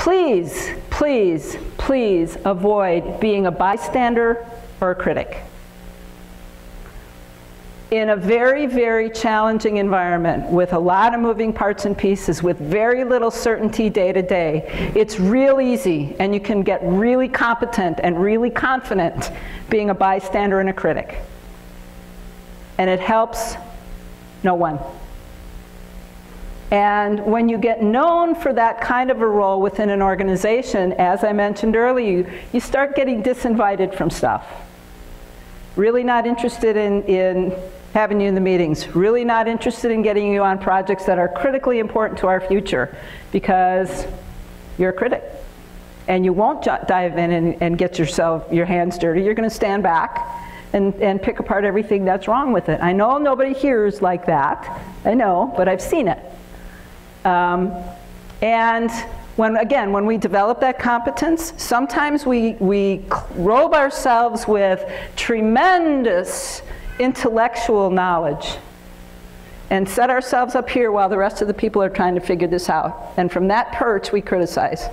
Please, please, please avoid being a bystander or a critic. In a very, very challenging environment with a lot of moving parts and pieces, with very little certainty day to day, it's real easy, and you can get really competent and really confident being a bystander and a critic. And it helps no one. And when you get known for that kind of a role within an organization, as I mentioned earlier, you start getting disinvited from stuff. Really not interested in having you in the meetings, really not interested in getting you on projects that are critically important to our future because you're a critic. And you won't dive in and get your hands dirty. You're going to stand back and pick apart everything that's wrong with it. I know nobody here is like that. I know, but I've seen it. And when we develop that competence, sometimes we robe ourselves with tremendous intellectual knowledge and set ourselves up here while the rest of the people are trying to figure this out. And from that perch, we criticize.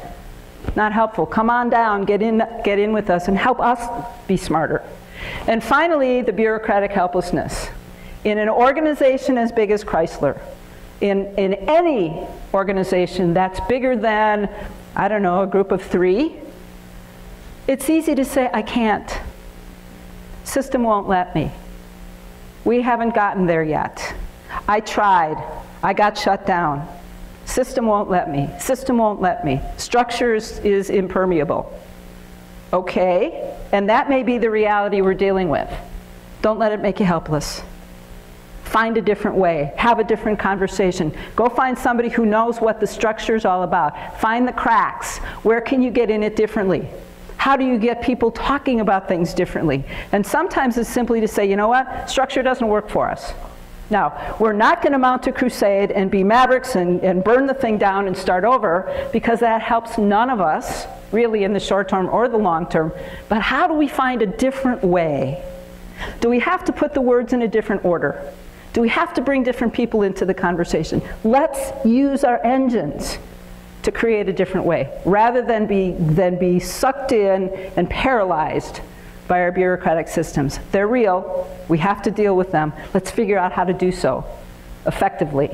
Not helpful. Come on down, get in with us, and help us be smarter. And finally, the bureaucratic helplessness. In an organization as big as Chrysler, in any organization that's bigger than, I don't know, a group of 3, it's easy to say, I can't. System won't let me. We haven't gotten there yet. I tried. I got shut down. System won't let me. System won't let me. Structure is impermeable. Okay, and that may be the reality we're dealing with. Don't let it make you helpless. Find a different way. Have a different conversation. Go find somebody who knows what the structure is all about. Find the cracks. Where can you get in it differently? How do you get people talking about things differently? And sometimes it's simply to say, you know what, structure doesn't work for us. Now, we're not going to mount a crusade and be mavericks and burn the thing down and start over, because that helps none of us, really, in the short term or the long term. But how do we find a different way? Do we have to put the words in a different order? Do we have to bring different people into the conversation? Let's use our engines to create a different way, rather than be sucked in and paralyzed by our bureaucratic systems. They're real. We have to deal with them. Let's figure out how to do so effectively.